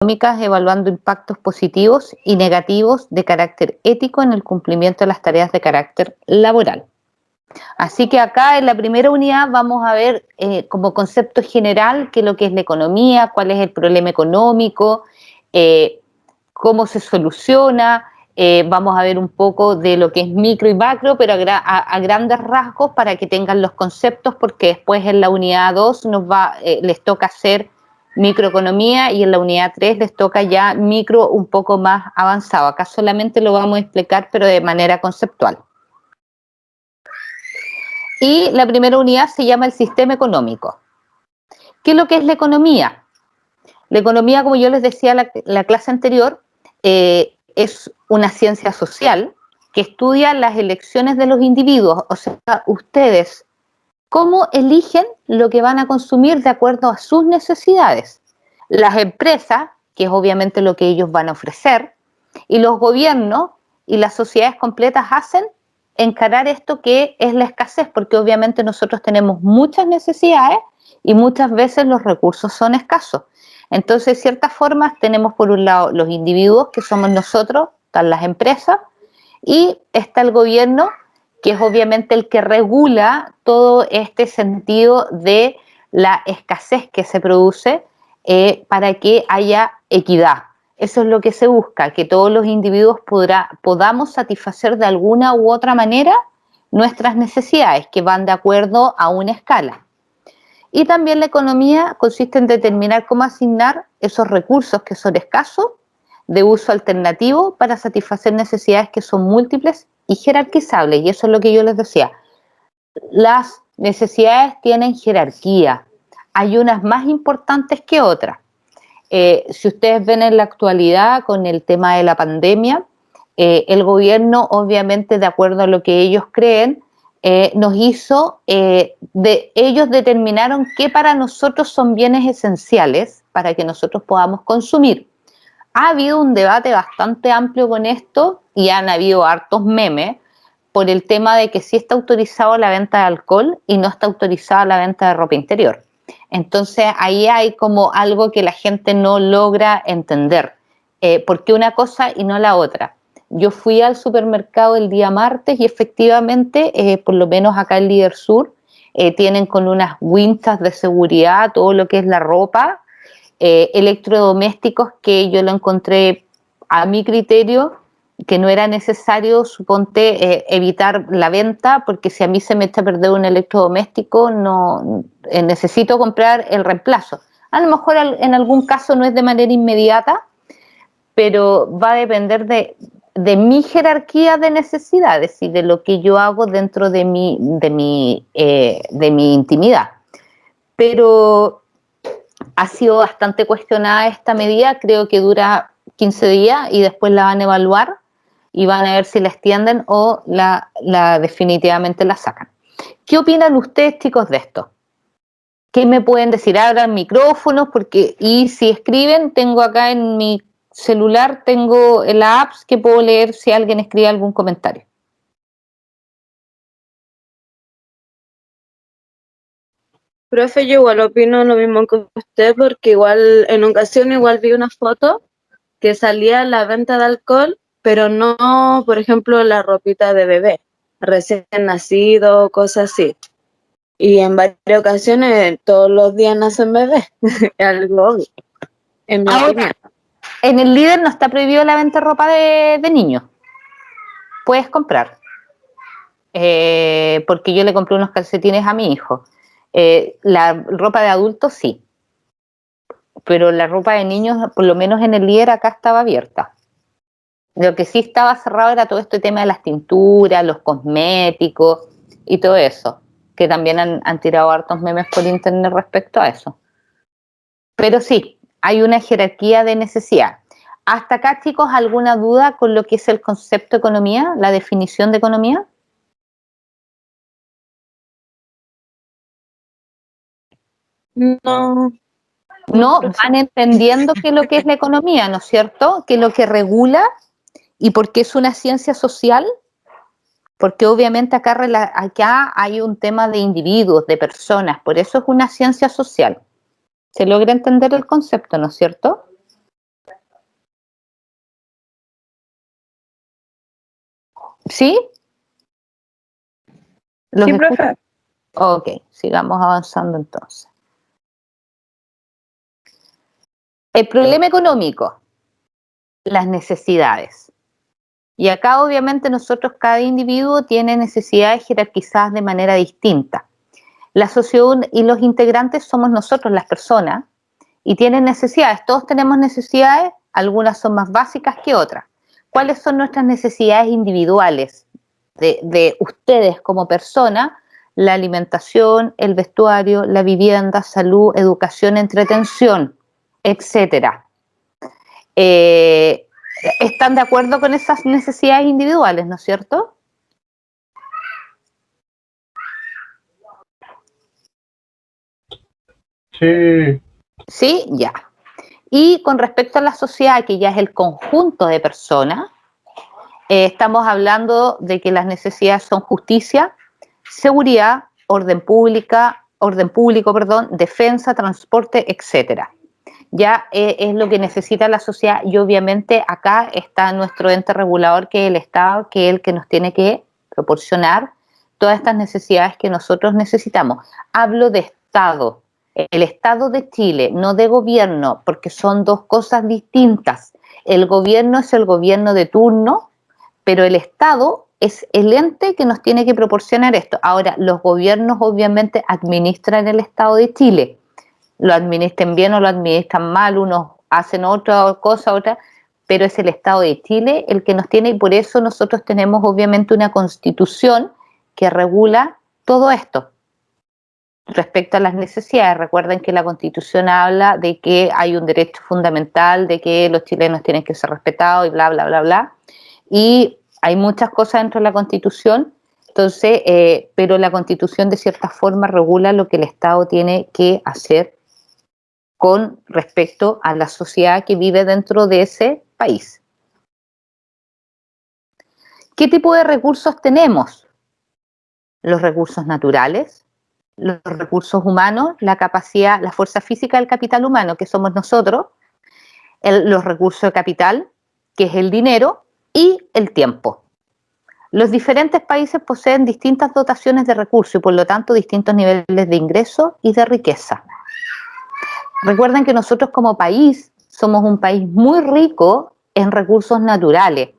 económicas evaluando impactos positivos y negativos de carácter ético en el cumplimiento de las tareas de carácter laboral. Así que acá en la primera unidad vamos a ver como concepto general qué es lo que es la economía, cuál es el problema económico, cómo se soluciona, vamos a ver un poco de lo que es micro y macro, pero a grandes rasgos para que tengan los conceptos, porque después en la unidad 2 les toca hacer microeconomía y en la unidad 3 les toca ya micro un poco más avanzado. Acá solamente lo vamos a explicar, pero de manera conceptual. Y la primera unidad se llama el sistema económico. ¿Qué es lo que es la economía? La economía, como yo les decía en la clase anterior, es una ciencia social que estudia las elecciones de los individuos, o sea, ustedes, cómo eligen lo que van a consumir de acuerdo a sus necesidades. Las empresas, que es obviamente lo que ellos van a ofrecer, y los gobiernos y las sociedades completas hacen encarar esto que es la escasez, porque obviamente nosotros tenemos muchas necesidades y muchas veces los recursos son escasos. Entonces, de ciertas formas, tenemos por un lado los individuos, que somos nosotros, están las empresas, y está el gobierno, que es obviamente el que regula todo este sentido de la escasez que se produce para que haya equidad. Eso es lo que se busca, que todos los individuos podamos satisfacer de alguna u otra manera nuestras necesidades, que van de acuerdo a una escala. Y también la economía consiste en determinar cómo asignar esos recursos que son escasos de uso alternativo para satisfacer necesidades que son múltiples y jerarquizables. Y eso es lo que yo les decía. Las necesidades tienen jerarquía. Hay unas más importantes que otras. Si ustedes ven en la actualidad con el tema de la pandemia, el gobierno, obviamente, de acuerdo a lo que ellos creen, nos hizo, ellos determinaron qué para nosotros son bienes esenciales para que nosotros podamos consumir. Ha habido un debate bastante amplio con esto y han habido hartos memes por el tema de que sí está autorizado la venta de alcohol y no está autorizada la venta de ropa interior. Entonces ahí hay como algo que la gente no logra entender. ¿Por qué una cosa y no la otra? Yo fui al supermercado el día martes y efectivamente, por lo menos acá en Líder Sur, tienen con unas winchas de seguridad todo lo que es la ropa, electrodomésticos que yo lo encontré a mi criterio que no era necesario, suponte, evitar la venta, porque si a mí se me echa a perder un electrodoméstico, no necesito comprar el reemplazo. A lo mejor en algún caso no es de manera inmediata, pero va a depender de mi jerarquía de necesidades y de lo que yo hago dentro de mi intimidad. Pero ha sido bastante cuestionada esta medida, creo que dura 15 días y después la van a evaluar y van a ver si la extienden o definitivamente la sacan. ¿Qué opinan ustedes, chicos, de esto? ¿Qué me pueden decir? Abran micrófonos, y si escriben, tengo acá en mi celular, tengo la apps que puedo leer si alguien escribe algún comentario. Profe, yo igual opino lo mismo que usted, porque igual en ocasión igual vi una foto que salía la venta de alcohol, pero no, por ejemplo, la ropita de bebé, recién nacido, cosas así. Y en varias ocasiones todos los días nacen bebés, es algo obvio, en mi opinión. En el Líder no está prohibido la venta de ropa de niños. Puedes comprar. Porque yo le compré unos calcetines a mi hijo. La ropa de adultos sí, pero la ropa de niños, por lo menos en el Líder, acá estaba abierta. Lo que sí estaba cerrado era todo este tema de las tinturas, los cosméticos y todo eso, que también han tirado hartos memes por internet respecto a eso. Pero sí, hay una jerarquía de necesidad. ¿Hasta acá, chicos, alguna duda con lo que es el concepto de economía, la definición de economía? No. No, van entendiendo qué es lo que es la economía, ¿no es cierto? ¿Qué es lo que regula y por qué es una ciencia social? Porque obviamente acá hay un tema de individuos, de personas, por eso es una ciencia social. ¿Se logra entender el concepto, no es cierto? ¿Sí? ¿Los Sí, escucho? profe. Ok, sigamos avanzando entonces. El problema económico, las necesidades. Y acá obviamente nosotros, cada individuo tiene necesidades jerarquizadas de manera distinta. La sociedad y los integrantes somos nosotros, las personas, y tienen necesidades. Todos tenemos necesidades, algunas son más básicas que otras. ¿Cuáles son nuestras necesidades individuales de ustedes como personas? La alimentación, el vestuario, la vivienda, salud, educación, entretención, etcétera. ¿Están de acuerdo con esas necesidades individuales, no es cierto? Sí. Sí, ya. Y con respecto a la sociedad, que ya es el conjunto de personas, estamos hablando de que las necesidades son justicia, seguridad, orden público, defensa, transporte, etcétera. Ya es lo que necesita la sociedad y obviamente acá está nuestro ente regulador, que es el Estado, que es el que nos tiene que proporcionar todas estas necesidades que nosotros necesitamos. Hablo de Estado, el Estado de Chile, no de gobierno, porque son dos cosas distintas. El gobierno es el gobierno de turno, pero el Estado es el ente que nos tiene que proporcionar esto. Ahora, los gobiernos obviamente administran el Estado de Chile, lo administren bien o lo administran mal, unos hacen otra cosa, otra, pero es el Estado de Chile el que nos tiene, y por eso nosotros tenemos obviamente una constitución que regula todo esto. Respecto a las necesidades, recuerden que la Constitución habla de que hay un derecho fundamental, de que los chilenos tienen que ser respetados y bla, bla, bla, bla. Y hay muchas cosas dentro de la Constitución, entonces, pero la Constitución de cierta forma regula lo que el Estado tiene que hacer con respecto a la sociedad que vive dentro de ese país. ¿Qué tipo de recursos tenemos? Los recursos naturales, los recursos humanos, la capacidad, la fuerza física del capital humano, que somos nosotros, los recursos de capital, que es el dinero, y el tiempo. Los diferentes países poseen distintas dotaciones de recursos y por lo tanto distintos niveles de ingreso y de riqueza. Recuerden que nosotros como país somos un país muy rico en recursos naturales.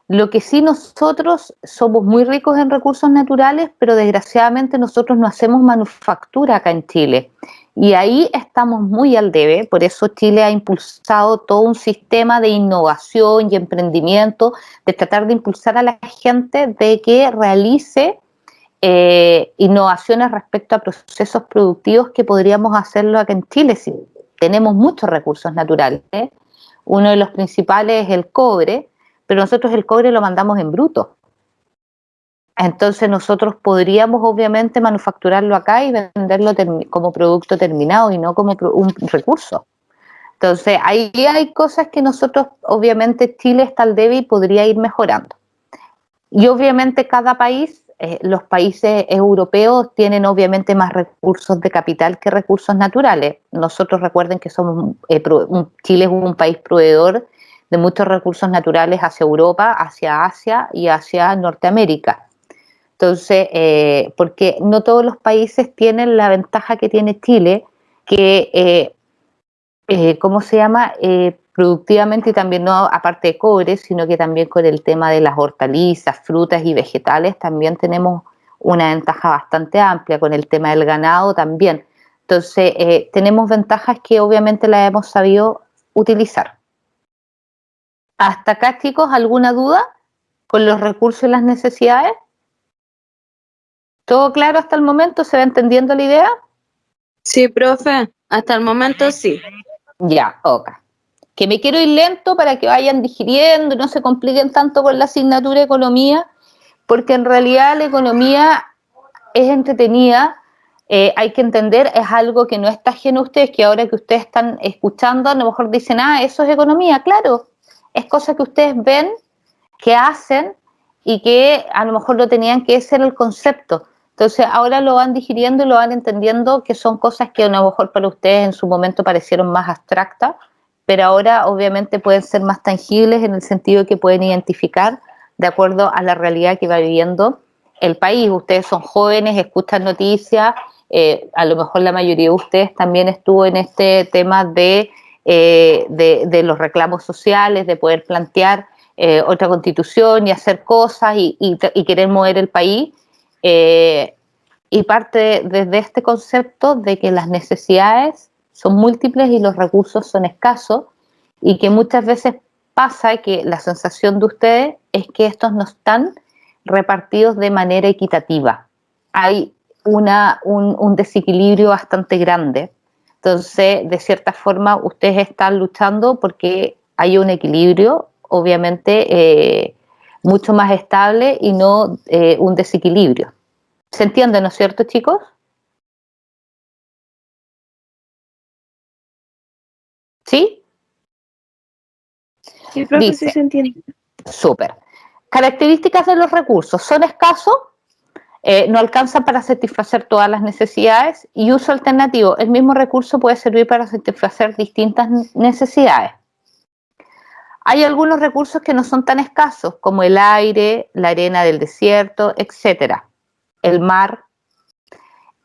Lo que sí, nosotros somos muy ricos en recursos naturales, pero desgraciadamente nosotros no hacemos manufactura acá en Chile. Y ahí estamos muy al debe, por eso Chile ha impulsado todo un sistema de innovación y emprendimiento, de tratar de impulsar a la gente de que realice innovaciones respecto a procesos productivos que podríamos hacerlo acá en Chile. Si tenemos muchos recursos naturales, uno de los principales es el cobre, pero nosotros el cobre lo mandamos en bruto. Entonces nosotros podríamos obviamente manufacturarlo acá y venderlo como producto terminado y no como un recurso. Entonces ahí hay cosas que nosotros, obviamente Chile está al debe y podría ir mejorando. Y obviamente cada país, los países europeos tienen obviamente más recursos de capital que recursos naturales. Nosotros recuerden que somos Chile es un país proveedor de muchos recursos naturales hacia Europa, hacia Asia y hacia Norteamérica. Entonces, porque no todos los países tienen la ventaja que tiene Chile, que ¿cómo se llama? Productivamente, y también no aparte de cobre, sino que también con el tema de las hortalizas, frutas y vegetales, también tenemos una ventaja bastante amplia, con el tema del ganado también. Entonces, tenemos ventajas que obviamente las hemos sabido utilizar. ¿Hasta acá, chicos, alguna duda con los recursos y las necesidades? ¿Todo claro hasta el momento? ¿Se va entendiendo la idea? Sí, profe. Hasta el momento sí. Ya, ok. Que me quiero ir lento para que vayan digiriendo y no se compliquen tanto con la asignatura de economía, porque en realidad la economía es entretenida, hay que entender, es algo que no está ajeno a ustedes, que ahora que ustedes están escuchando, a lo mejor dicen, ah, eso es economía, claro, es cosa que ustedes ven, que hacen y que a lo mejor lo tenían que ser el concepto. Entonces ahora lo van digiriendo y lo van entendiendo, que son cosas que a lo mejor para ustedes en su momento parecieron más abstractas, pero ahora obviamente pueden ser más tangibles en el sentido de que pueden identificar de acuerdo a la realidad que va viviendo el país. Ustedes son jóvenes, escuchan noticias, a lo mejor la mayoría de ustedes también estuvo en este tema de los reclamos sociales, de poder plantear otra constitución y hacer cosas y querer mover el país. Y parte desde este concepto de que las necesidades son múltiples y los recursos son escasos, y que muchas veces pasa que la sensación de ustedes es que estos no están repartidos de manera equitativa. Hay un desequilibrio bastante grande. Entonces, de cierta forma, ustedes están luchando porque hay un equilibrio, obviamente, mucho más estable y no un desequilibrio. ¿Se entiende, no es cierto, chicos? ¿Sí? Sí, profe, sí Dice, se entiende. súper. Características de los recursos. Son escasos, no alcanzan para satisfacer todas las necesidades, y uso alternativo. El mismo recurso puede servir para satisfacer distintas necesidades. Hay algunos recursos que no son tan escasos, como el aire, la arena del desierto, etcétera, el mar,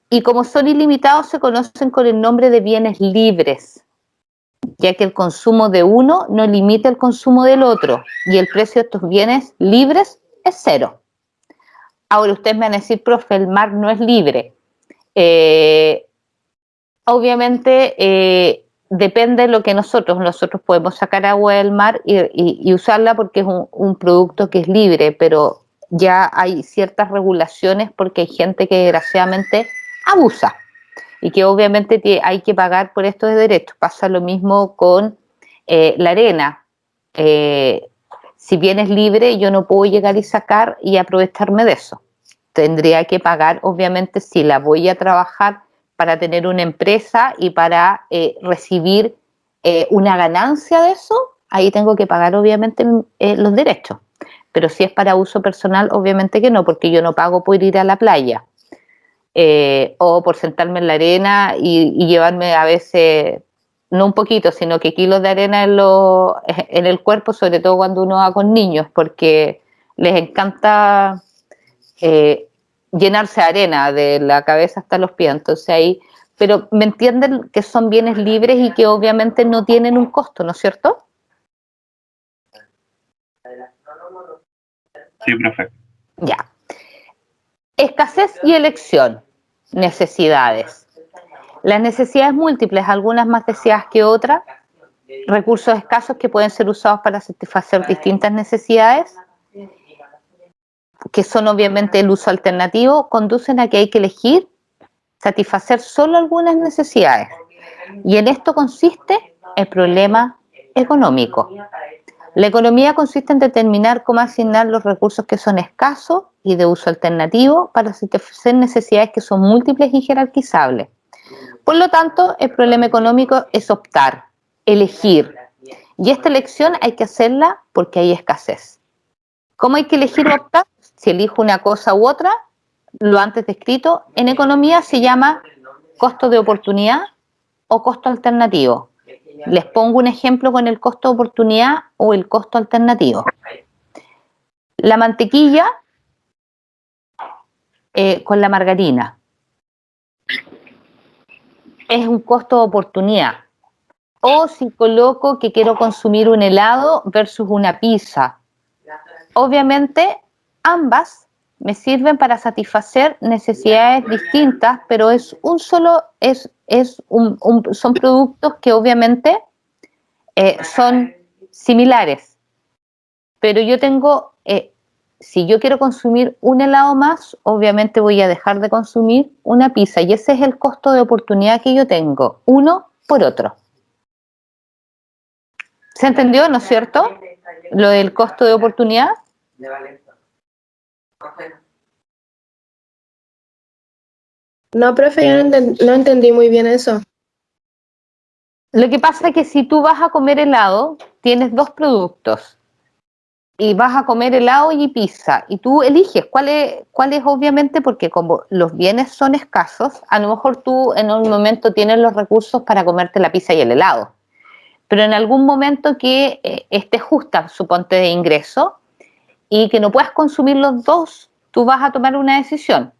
y como son ilimitados se conocen con el nombre de bienes libres, ya que el consumo de uno no limita el consumo del otro, y el precio de estos bienes libres es cero. Ahora ustedes me van a decir, profe, el mar no es libre. Obviamente depende de lo que nosotros podemos sacar agua del mar y usarla porque es un producto que es libre, pero ya hay ciertas regulaciones porque hay gente que desgraciadamente abusa y que obviamente hay que pagar por estos derechos. Pasa lo mismo con la arena. Si bien es libre, yo no puedo llegar y sacar y aprovecharme de eso. Tendría que pagar, obviamente, si la voy a trabajar para tener una empresa y para recibir una ganancia de eso, ahí tengo que pagar, obviamente, los derechos. Pero si es para uso personal, obviamente que no, porque yo no pago por ir a la playa. O por sentarme en la arena y llevarme a veces, no un poquito, sino que kilos de arena en el cuerpo, sobre todo cuando uno va con niños, porque les encanta llenarse de arena de la cabeza hasta los pies. Entonces ahí, pero me entienden que son bienes libres y que obviamente no tienen un costo, ¿no es cierto? Sí, profe. Ya. Escasez y elección. Necesidades. Las necesidades múltiples, algunas más deseadas que otras, recursos escasos que pueden ser usados para satisfacer distintas necesidades, que son obviamente el uso alternativo, conducen a que hay que elegir satisfacer solo algunas necesidades. Y en esto consiste el problema económico. La economía consiste en determinar cómo asignar los recursos que son escasos y de uso alternativo para satisfacer necesidades que son múltiples y jerarquizables. Por lo tanto, el problema económico es optar, elegir. Y esta elección hay que hacerla porque hay escasez. ¿Cómo hay que elegir o optar? Si elijo una cosa u otra, lo antes descrito, en economía se llama costo de oportunidad o costo alternativo. Les pongo un ejemplo con el costo de oportunidad o el costo alternativo. La mantequilla con la margarina es un costo de oportunidad. O si coloco que quiero consumir un helado versus una pizza. Obviamente, ambas me sirven para satisfacer necesidades distintas, pero son productos que obviamente son similares. Pero yo tengo, si yo quiero consumir un helado más, obviamente voy a dejar de consumir una pizza, y ese es el costo de oportunidad que yo tengo, uno por otro. ¿Se entendió, no es cierto? Lo del costo de oportunidad. No, profe, yo no entendí muy bien eso. Lo que pasa es que si tú vas a comer helado, tienes dos productos y vas a comer helado y pizza y tú eliges cuál es obviamente, porque como los bienes son escasos, a lo mejor tú en un momento tienes los recursos para comerte la pizza y el helado, pero en algún momento que estés justa, suponte, de ingreso, y que no puedas consumir los dos, tú vas a tomar una decisión.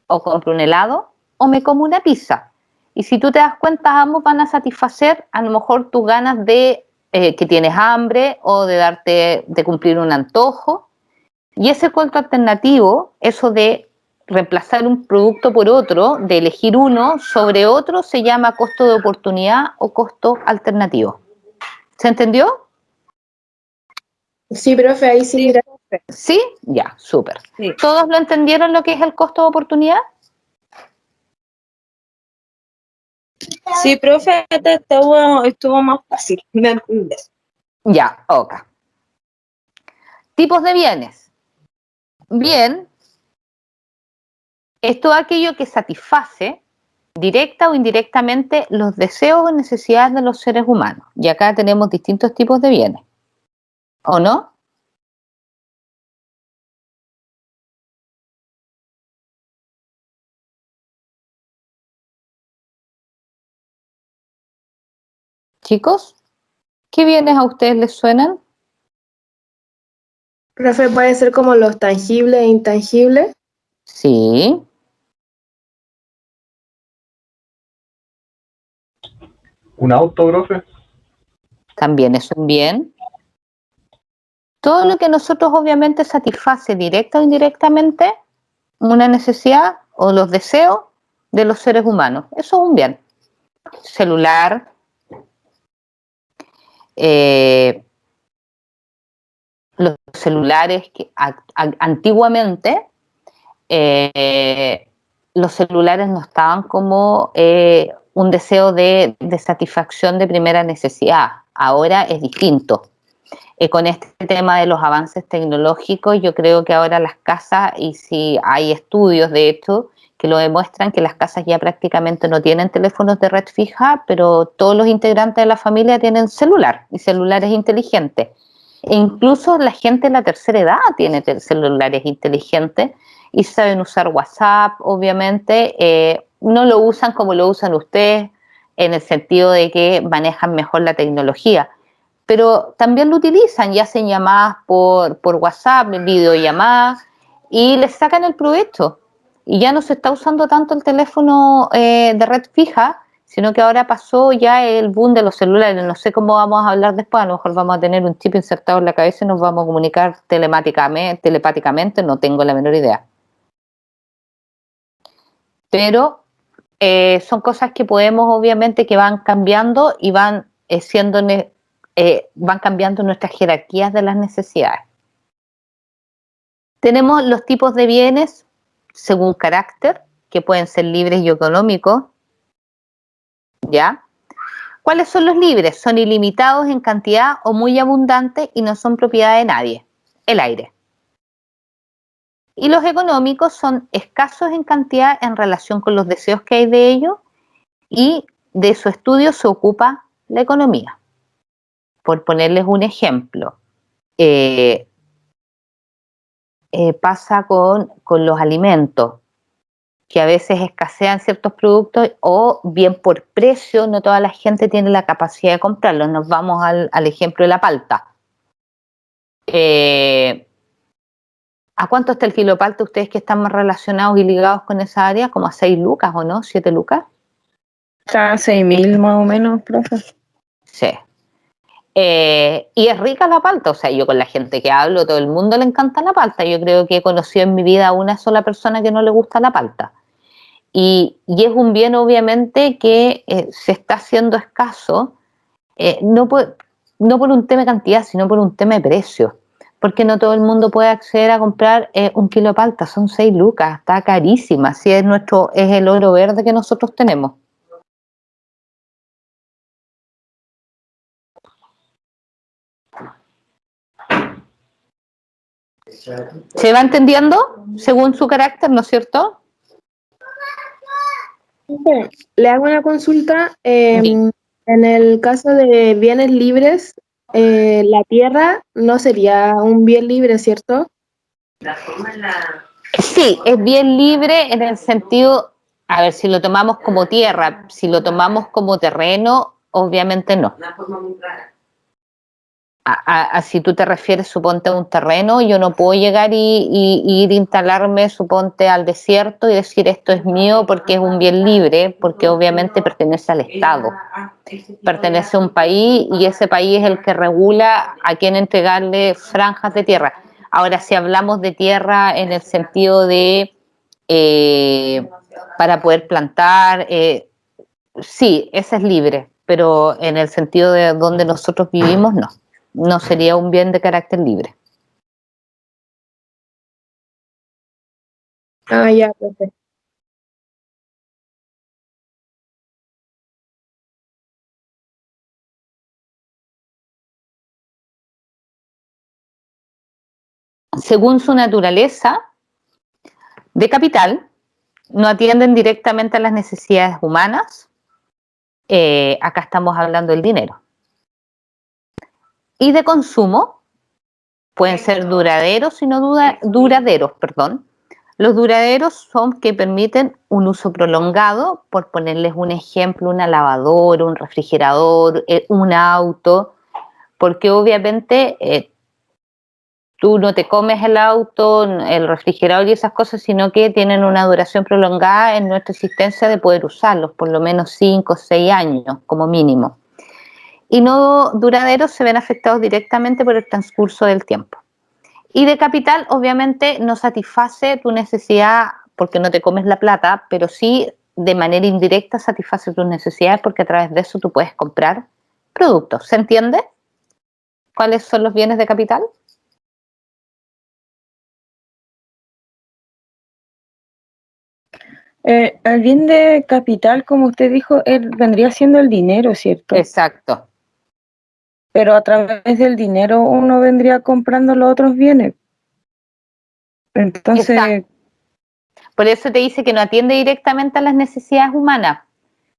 O compro un helado o me como una pizza. Y si tú te das cuenta, ambos van a satisfacer a lo mejor tus ganas de que tienes hambre o de cumplir un antojo. Y ese costo alternativo, eso de reemplazar un producto por otro, de elegir uno sobre otro, se llama costo de oportunidad o costo alternativo. ¿Se entendió? Sí, profe, ahí sí, Sí, gracias. profe. ¿Sí? Ya, súper. Sí. ¿Todos lo entendieron lo que es el costo de oportunidad? Sí, profe, este estuvo más fácil de entender. Ya, ok. Tipos de bienes. Bien, es todo aquello que satisface directa o indirectamente los deseos o necesidades de los seres humanos. Y acá tenemos distintos tipos de bienes. ¿O no? Chicos, ¿qué bienes a ustedes les suenan? Profe, puede ser como los tangibles e intangibles. Sí. ¿Un auto, profe? También es un bien. Todo lo que nosotros obviamente satisface directa o indirectamente una necesidad o los deseos de los seres humanos. Eso es un bien. Celular, los celulares que antiguamente los celulares no estaban como un deseo de satisfacción de primera necesidad. Ahora es distinto. Con este tema de los avances tecnológicos, yo creo que ahora las casas, y si hay estudios de hecho que lo demuestran, que las casas ya prácticamente no tienen teléfonos de red fija, pero todos los integrantes de la familia tienen celular y celulares inteligentes. E incluso la gente de la tercera edad tiene celulares inteligentes y saben usar WhatsApp, obviamente. No lo usan como lo usan ustedes, en el sentido de que manejan mejor la tecnología, pero también lo utilizan y hacen llamadas por WhatsApp, videollamadas, y les sacan el provecho. Y ya no se está usando tanto el teléfono de red fija, sino que ahora pasó ya el boom de los celulares. No sé cómo vamos a hablar después, a lo mejor vamos a tener un chip insertado en la cabeza y nos vamos a comunicar telepáticamente, no tengo la menor idea. Pero son cosas que podemos, obviamente, que van cambiando y van van cambiando nuestras jerarquías de las necesidades. Tenemos los tipos de bienes según carácter, que pueden ser libres y económicos, ¿ya? ¿Cuáles son los libres? Son ilimitados en cantidad o muy abundantes y no son propiedad de nadie. El aire. Y los económicos son escasos en cantidad en relación con los deseos que hay de ellos, y de su estudio se ocupa la economía. Por ponerles un ejemplo, pasa con los alimentos, que a veces escasean ciertos productos o bien por precio, no toda la gente tiene la capacidad de comprarlos. Nos vamos al ejemplo de la palta. ¿A cuánto está el kilo de palta ustedes que están más relacionados y ligados con esa área? ¿Como a 6 lucas o no? ¿7 lucas? Está a 6.000 más o menos, profe. Sí. Y es rica la palta, o sea, yo con la gente que hablo, todo el mundo le encanta la palta. Yo creo que he conocido en mi vida a una sola persona que no le gusta la palta. Y es un bien, obviamente, que se está haciendo escaso, no por un tema de cantidad, sino por un tema de precio. Porque no todo el mundo puede acceder a comprar un kilo de palta, son 6 lucas, está carísima. Así es el oro verde que nosotros tenemos. ¿Se va entendiendo según su carácter, no es cierto? Le hago una consulta. Sí. En el caso de bienes libres, la tierra no sería un bien libre, ¿cierto? Sí, es bien libre en el sentido, a ver, si lo tomamos como tierra, si lo tomamos como terreno, obviamente no. Si tú te refieres, suponte, a un terreno, yo no puedo llegar y ir a instalarme, suponte, al desierto y decir esto es mío porque es un bien libre, porque obviamente pertenece al Estado, pertenece a un país y ese país es el que regula a quién entregarle franjas de tierra. Ahora, si hablamos de tierra en el sentido de para poder plantar, sí, ese es libre, pero en el sentido de donde nosotros vivimos, no. No sería un bien de carácter libre. Ah, ya, profe. Según su naturaleza de capital, no atienden directamente a las necesidades humanas. Acá estamos hablando del dinero. Y de consumo, pueden ser duraderos y no duraderos, perdón. Los duraderos son que permiten un uso prolongado, por ponerles un ejemplo, una lavadora, un refrigerador, un auto, porque obviamente tú no te comes el auto, el refrigerador y esas cosas, sino que tienen una duración prolongada en nuestra existencia de poder usarlos, por lo menos 5 o 6 años como mínimo. Y no duraderos se ven afectados directamente por el transcurso del tiempo. Y de capital, obviamente, no satisface tu necesidad porque no te comes la plata, pero sí de manera indirecta satisface tus necesidades porque a través de eso tú puedes comprar productos. ¿Se entiende? ¿Cuáles son los bienes de capital? El bien de capital, como usted dijo, vendría siendo el dinero, ¿cierto? Exacto. Pero a través del dinero uno vendría comprando los otros bienes. Entonces, Exacto. Por eso te dice que no atiende directamente a las necesidades humanas.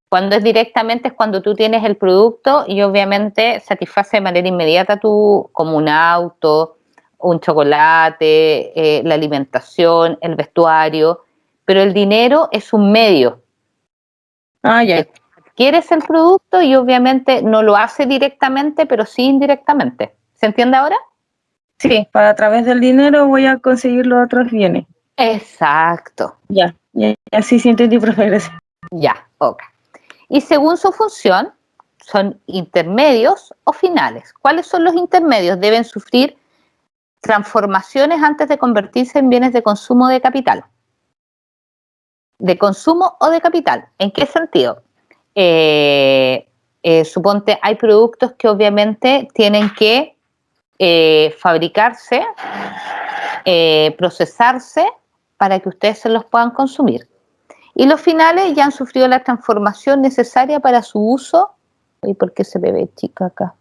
Cuando es directamente es cuando tú tienes el producto y obviamente satisface de manera inmediata tú, como un auto, un chocolate, la alimentación, el vestuario, pero el dinero es un medio. ya. Adquieres el producto y obviamente no lo hace directamente, pero sí indirectamente. ¿Se entiende ahora? Sí, para a través del dinero voy a conseguir los otros bienes. Exacto. Ya sí entendí, profe, gracias. Ya, ok. Y según su función, son intermedios o finales. ¿Cuáles son los intermedios? Deben sufrir transformaciones antes de convertirse en bienes de consumo de capital. ¿De consumo o de capital? ¿En qué sentido? Suponte, hay productos que obviamente tienen que fabricarse, procesarse para que ustedes se los puedan consumir. Y los finales ya han sufrido la transformación necesaria para su uso. ¿Y por qué se bebe chica acá?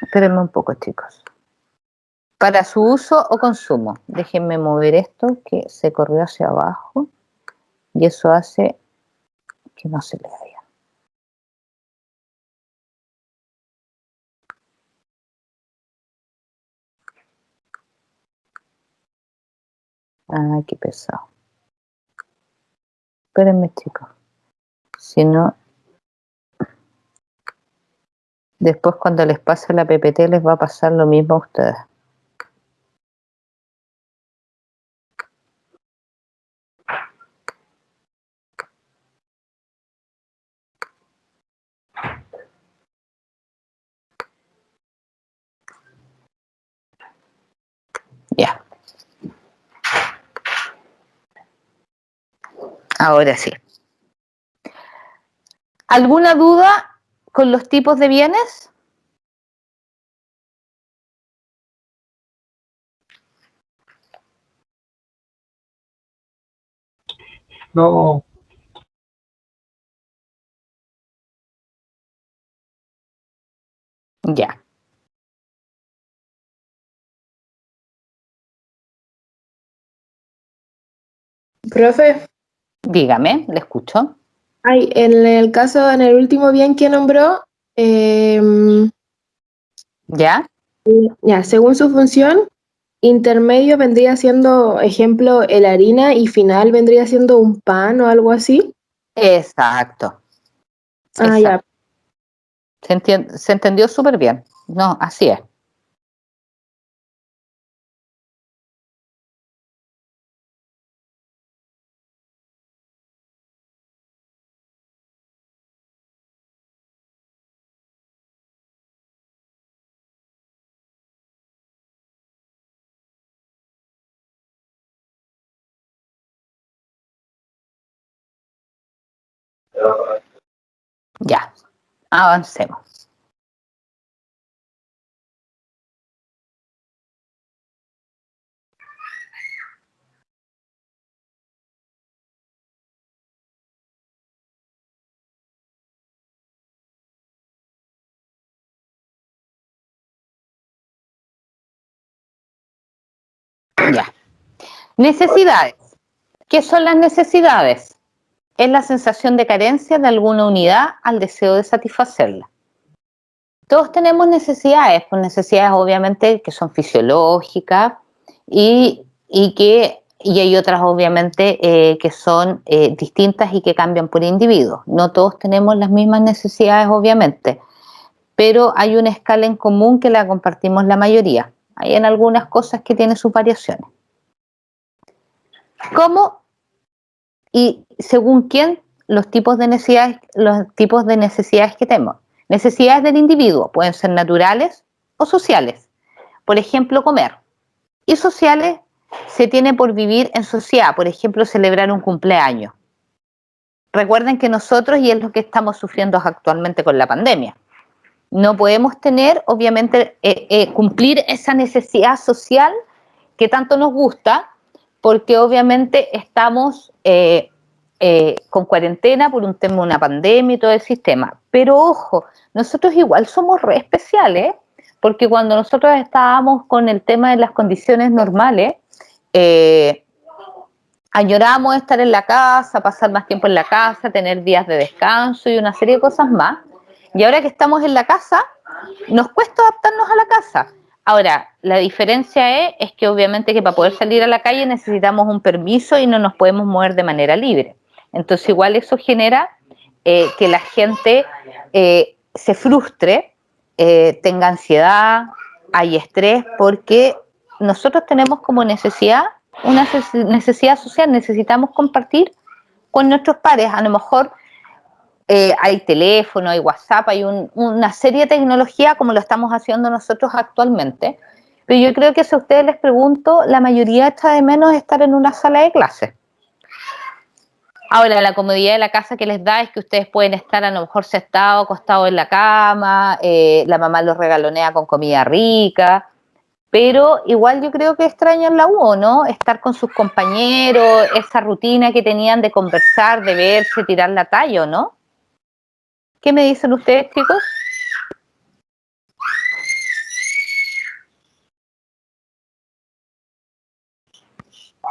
Espérenme un poco, chicos. Para su uso o consumo. Déjenme mover esto que se corrió hacia abajo y eso hace que no se le vea. Ay, qué pesado. Espérenme, chicos. Si no, después cuando les pase la PPT les va a pasar lo mismo a ustedes. Ya. Ahora sí. ¿Alguna duda con los tipos de bienes? No, Ya. Profe, Dígame, le escucho. ay, en el caso, en el último bien que nombró, ¿Ya? ya, según su función, intermedio vendría siendo, ejemplo, el harina y final vendría siendo un pan o algo así. Exacto. Ah, ya. Se entendió súper bien. No, así es. Ya, avancemos. Ya. Necesidades. ¿Qué son las necesidades? Es la sensación de carencia de alguna unidad al deseo de satisfacerla. Todos tenemos necesidades, pues necesidades obviamente que son fisiológicas y hay otras obviamente que son distintas y que cambian por individuos. No todos tenemos las mismas necesidades obviamente, pero hay una escala en común que la compartimos la mayoría. Hay en algunas cosas que tienen sus variaciones. ¿Cómo y según quién los tipos de necesidades que tenemos? Necesidades del individuo pueden ser naturales o sociales. Por ejemplo, comer. Y sociales se tiene por vivir en sociedad, por ejemplo, celebrar un cumpleaños. Recuerden que nosotros, y es lo que estamos sufriendo actualmente con la pandemia, no podemos tener, obviamente, cumplir esa necesidad social que tanto nos gusta, porque obviamente estamos con cuarentena por un tema de una pandemia y todo el sistema. Pero ojo, nosotros igual somos re especiales, porque cuando nosotros estábamos con el tema de las condiciones normales, añorábamos estar en la casa, pasar más tiempo en la casa, tener días de descanso y una serie de cosas más. Y ahora que estamos en la casa, nos cuesta adaptarnos a la casa. Ahora, la diferencia es que obviamente que para poder salir a la calle necesitamos un permiso y no nos podemos mover de manera libre. Entonces igual eso genera que la gente se frustre, tenga ansiedad, hay estrés, porque nosotros tenemos como necesidad, una necesidad social, necesitamos compartir con nuestros pares. A lo mejor hay teléfono, hay WhatsApp, hay una serie de tecnología como lo estamos haciendo nosotros actualmente. Pero yo creo que si a ustedes les pregunto, la mayoría echa de menos estar en una sala de clases. Ahora, la comodidad de la casa que les da es que ustedes pueden estar a lo mejor sentados, acostados en la cama, la mamá los regalonea con comida rica, pero igual yo creo que extrañan la U, ¿no? Estar con sus compañeros, esa rutina que tenían de conversar, de verse, tirar la talla, ¿no? ¿Qué me dicen ustedes, chicos?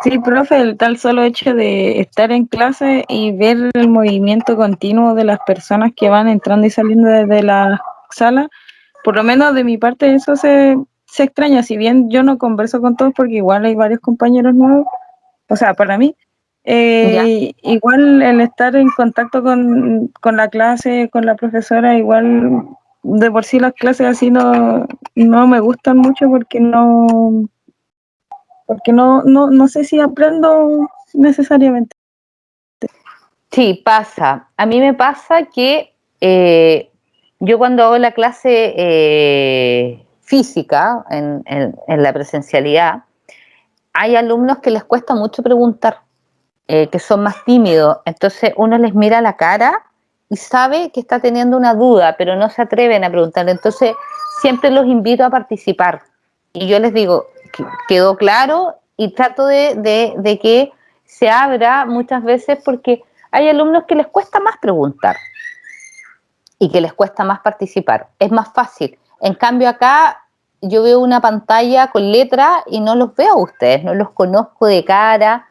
Sí, profe, el tal solo hecho de estar en clase y ver el movimiento continuo de las personas que van entrando y saliendo desde la sala, por lo menos de mi parte eso se extraña, si bien yo no converso con todos porque igual hay varios compañeros nuevos, o sea, para mí, Ya. igual el estar en contacto con la clase, con la profesora, igual de por sí las clases así no me gustan mucho porque no sé si aprendo necesariamente. Sí, pasa. A mí me pasa que yo cuando hago la clase física en la presencialidad, hay alumnos que les cuesta mucho preguntar, que son más tímidos. Entonces uno les mira la cara y sabe que está teniendo una duda, pero no se atreven a preguntar. Entonces siempre los invito a participar. Y yo les digo, quedó claro y trato de que se abra muchas veces porque hay alumnos que les cuesta más preguntar y que les cuesta más participar. Es más fácil. En cambio acá yo veo una pantalla con letras y no los veo a ustedes, no los conozco de cara.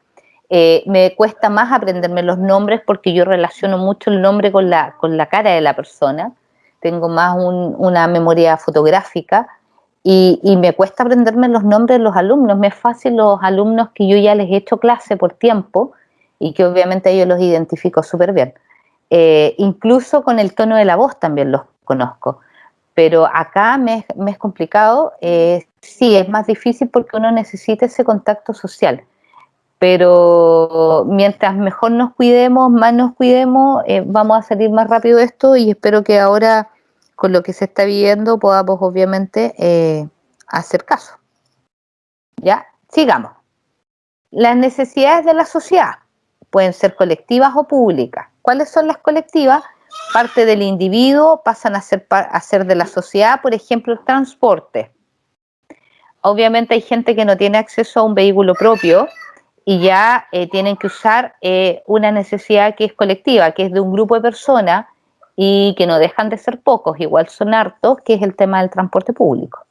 Me cuesta más aprenderme los nombres porque yo relaciono mucho el nombre con la cara de la persona. Tengo más una memoria fotográfica y me cuesta aprenderme los nombres de los alumnos. Me es fácil los alumnos que yo ya les he hecho clase por tiempo y que obviamente yo los identifico súper bien. incluso con el tono de la voz también los conozco. Pero acá me es complicado, sí, es más difícil porque uno necesita ese contacto social. Pero mientras mejor nos cuidemos, más nos cuidemos, vamos a salir más rápido de esto y espero que ahora, con lo que se está viviendo, podamos obviamente hacer caso. ¿Ya? Sigamos. Las necesidades de la sociedad pueden ser colectivas o públicas. ¿Cuáles son las colectivas? Parte del individuo, pasan a ser de la sociedad, por ejemplo, el transporte. Obviamente hay gente que no tiene acceso a un vehículo propio y ya tienen que usar una necesidad que es colectiva, que es de un grupo de personas y que no dejan de ser pocos, igual son hartos, que es el tema del transporte público.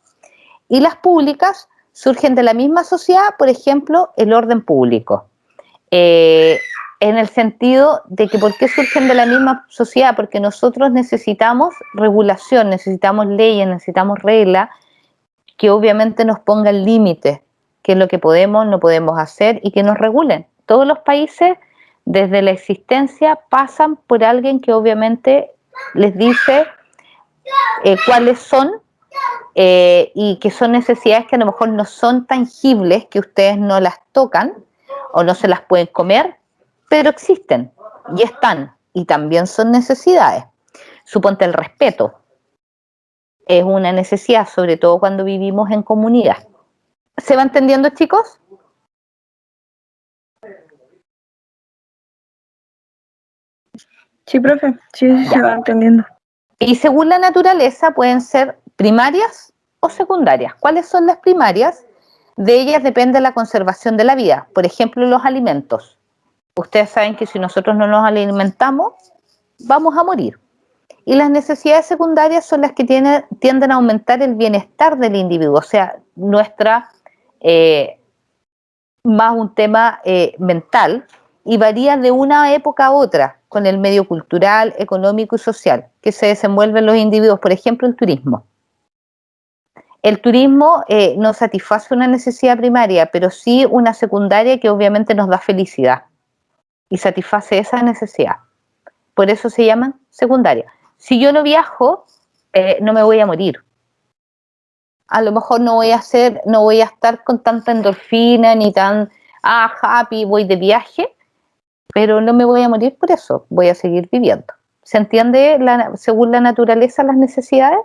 Y las públicas surgen de la misma sociedad, por ejemplo, el orden público. En el sentido de que ¿por qué surgen de la misma sociedad? Porque nosotros necesitamos regulación, necesitamos leyes, necesitamos reglas que obviamente nos pongan límites, qué es lo que podemos, no podemos hacer y que nos regulen. Todos los países, desde la existencia, pasan por alguien que obviamente les dice cuáles son y que son necesidades que a lo mejor no son tangibles, que ustedes no las tocan o no se las pueden comer, pero existen y están y también son necesidades. Suponte el respeto. Es una necesidad, sobre todo cuando vivimos en comunidad. ¿Se va entendiendo, chicos? Sí, profe, sí, Ya. se va entendiendo. Y según la naturaleza pueden ser primarias o secundarias. ¿Cuáles son las primarias? De ellas depende la conservación de la vida. Por ejemplo, los alimentos. Ustedes saben que si nosotros no nos alimentamos, vamos a morir. Y las necesidades secundarias son las que tienden a aumentar el bienestar del individuo, o sea, más un tema mental, y varía de una época a otra con el medio cultural, económico y social que se desenvuelven los individuos. Por ejemplo, el turismo. El turismo no satisface una necesidad primaria, pero sí una secundaria que obviamente nos da felicidad y satisface esa necesidad. Por eso se llaman secundarias. Si yo no viajo, no me voy a morir. A lo mejor no voy a estar con tanta endorfina ni tan happy, voy de viaje, pero no me voy a morir por eso, voy a seguir viviendo. ¿Se entiende según la naturaleza las necesidades?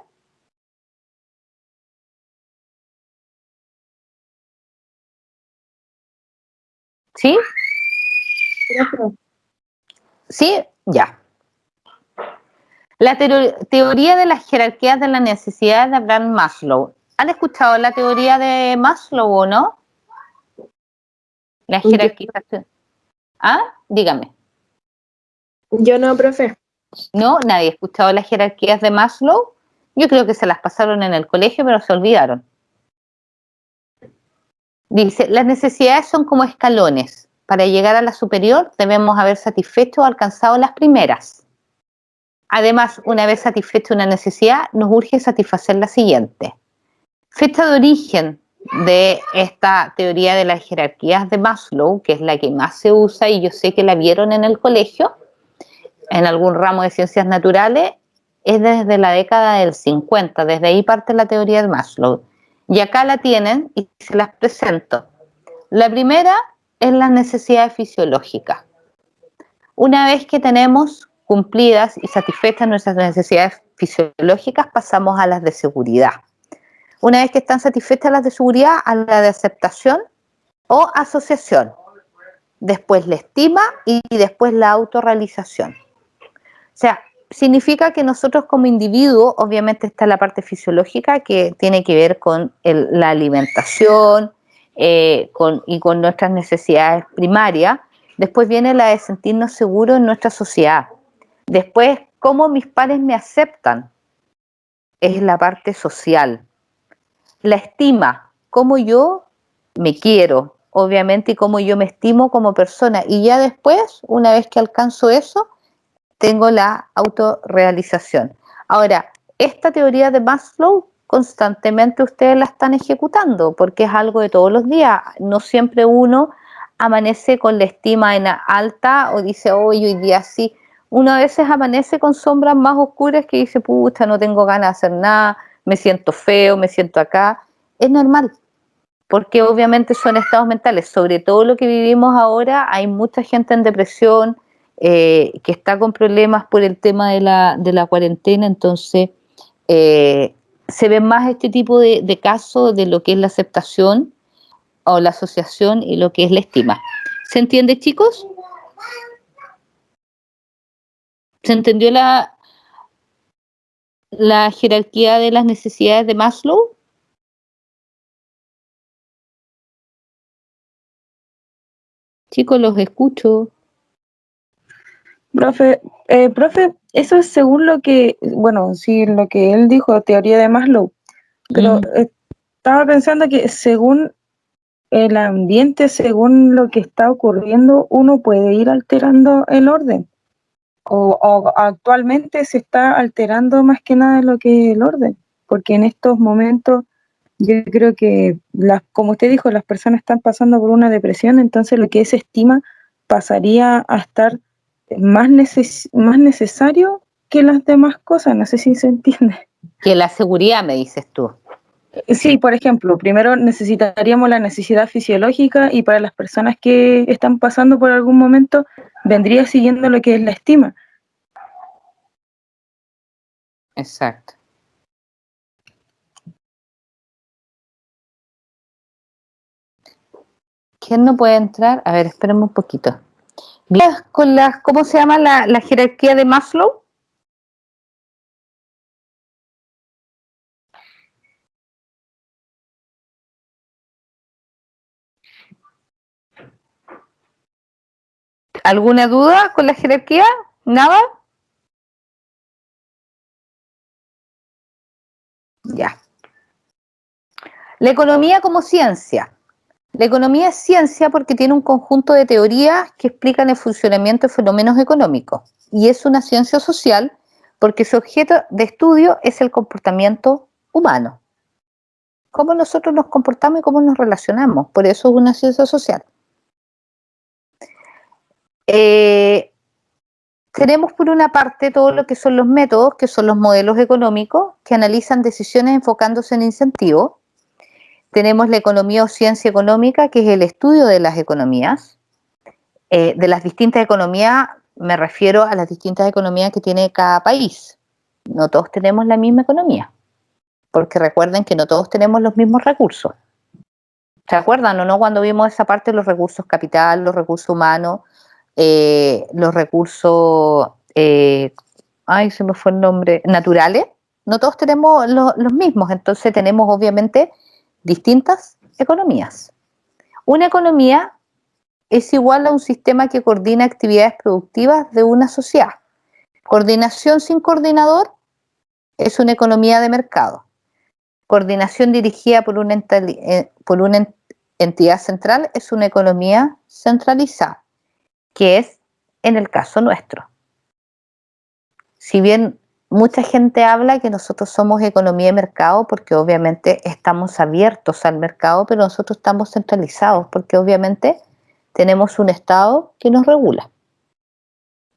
¿Sí? ¿Sí? Ya. La teoría de las jerarquías de las necesidades de Abraham Maslow. ¿Han escuchado la teoría de Maslow o no? La jerarquización. ¿Ah? Dígame. Yo no, profe. ¿No? ¿Nadie ha escuchado las jerarquías de Maslow? Yo creo que se las pasaron en el colegio, pero se olvidaron. Dice, las necesidades son como escalones. Para llegar a la superior debemos haber satisfecho o alcanzado las primeras. Además, una vez satisfecha una necesidad, nos urge satisfacer la siguiente. Fecha de origen de esta teoría de las jerarquías de Maslow, que es la que más se usa y yo sé que la vieron en el colegio, en algún ramo de ciencias naturales, es desde la década del 50, desde ahí parte la teoría de Maslow. Y acá la tienen y se las presento. La primera es las necesidades fisiológicas. Una vez que tenemos cumplidas y satisfechas nuestras necesidades fisiológicas, pasamos a las de seguridad. Una vez que están satisfechas las de seguridad, a la de aceptación o asociación. Después la estima y después la autorrealización. O sea, significa que nosotros como individuos, obviamente está la parte fisiológica que tiene que ver con la alimentación y con nuestras necesidades primarias. Después viene la de sentirnos seguros en nuestra sociedad. Después, cómo mis pares me aceptan, es la parte social. La estima, cómo yo me quiero, obviamente, y cómo yo me estimo como persona. Y ya después, una vez que alcanzo eso, tengo la autorrealización. Ahora, esta teoría de Maslow constantemente ustedes la están ejecutando porque es algo de todos los días. No siempre uno amanece con la estima en alta o dice, hoy día sí. uno a veces amanece con sombras más oscuras que dice, pucha, no tengo ganas de hacer nada, me siento feo, me siento acá. Es normal, porque obviamente son estados mentales. Sobre todo lo que vivimos ahora, hay mucha gente en depresión, que está con problemas por el tema de la cuarentena, entonces se ven más este tipo de casos de lo que es la aceptación o la asociación y lo que es la estima. ¿Se entiende, chicos? ¿Se entendió la jerarquía de las necesidades de Maslow? Chicos, los escucho. Profe, eso es según lo que, bueno, sí, lo que él dijo, teoría de Maslow, pero estaba pensando que según el ambiente, según lo que está ocurriendo, uno puede ir alterando el orden. O actualmente se está alterando más que nada lo que es el orden, porque en estos momentos yo creo que, como usted dijo, las personas están pasando por una depresión, entonces lo que es estima pasaría a estar más necesario que las demás cosas, no sé si se entiende. Que la seguridad, me dices tú. Sí, por ejemplo, primero necesitaríamos la necesidad fisiológica y para las personas que están pasando por algún momento vendría siguiendo lo que es la estima. Exacto. ¿Quién no puede entrar? A ver, espérenme un poquito. Con ¿cómo se llama la jerarquía de Maslow? ¿Alguna duda con la jerarquía? ¿Nada? Ya. La economía como ciencia. La economía es ciencia porque tiene un conjunto de teorías que explican el funcionamiento de fenómenos económicos. Y es una ciencia social porque su objeto de estudio es el comportamiento humano. Cómo nosotros nos comportamos y cómo nos relacionamos. Por eso es una ciencia social. Tenemos por una parte todo lo que son los métodos, que son los modelos económicos, que analizan decisiones enfocándose en incentivos. Tenemos la economía o ciencia económica, que es el estudio de las economías. De las distintas economías, me refiero a las distintas economías que tiene cada país. No todos tenemos la misma economía, porque recuerden que no todos tenemos los mismos recursos. ¿Se acuerdan o no cuando vimos esa parte de los recursos capital, los recursos humanos, los recursos, ay, se me fue el nombre, naturales? No todos tenemos los mismos, entonces tenemos obviamente distintas economías. Una economía es igual a un sistema que coordina actividades productivas de una sociedad. Coordinación sin coordinador es una economía de mercado. Coordinación dirigida por una entidad central es una economía centralizada, que es en el caso nuestro. Si bien mucha gente habla que nosotros somos economía de mercado porque obviamente estamos abiertos al mercado, pero nosotros estamos centralizados porque obviamente tenemos un Estado que nos regula,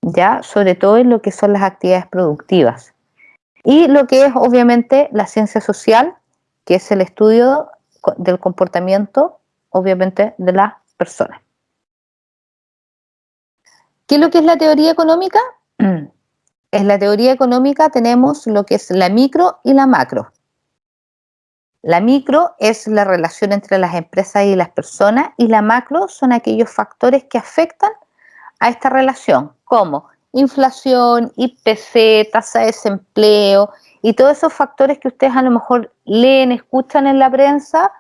ya sobre todo en lo que son las actividades productivas. Y lo que es obviamente la ciencia social, que es el estudio del comportamiento, obviamente, de las personas. ¿Qué es lo que es la teoría económica? En la teoría económica tenemos lo que es la micro y la macro. La micro es la relación entre las empresas y las personas y la macro son aquellos factores que afectan a esta relación, como inflación, IPC, tasa de desempleo y todos esos factores que ustedes a lo mejor leen, escuchan en la prensa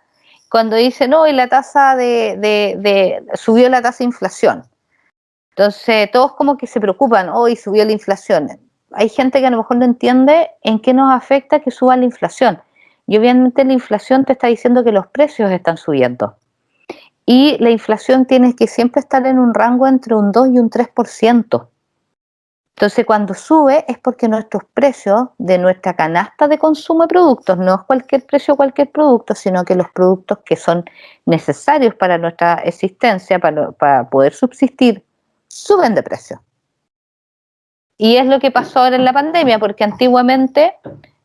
cuando dicen, no, y la tasa subió la tasa de inflación. Entonces, todos como que se preocupan, hoy subió la inflación. Hay gente que a lo mejor no entiende en qué nos afecta que suba la inflación. Y obviamente la inflación te está diciendo que los precios están subiendo. Y la inflación tiene que siempre estar en un rango entre un 2 y un 3%. Entonces, cuando sube es porque nuestros precios de nuestra canasta de consumo de productos, no es cualquier producto, sino que los productos que son necesarios para nuestra existencia, para poder subsistir, suben de precio. Y es lo que pasó ahora en la pandemia, porque antiguamente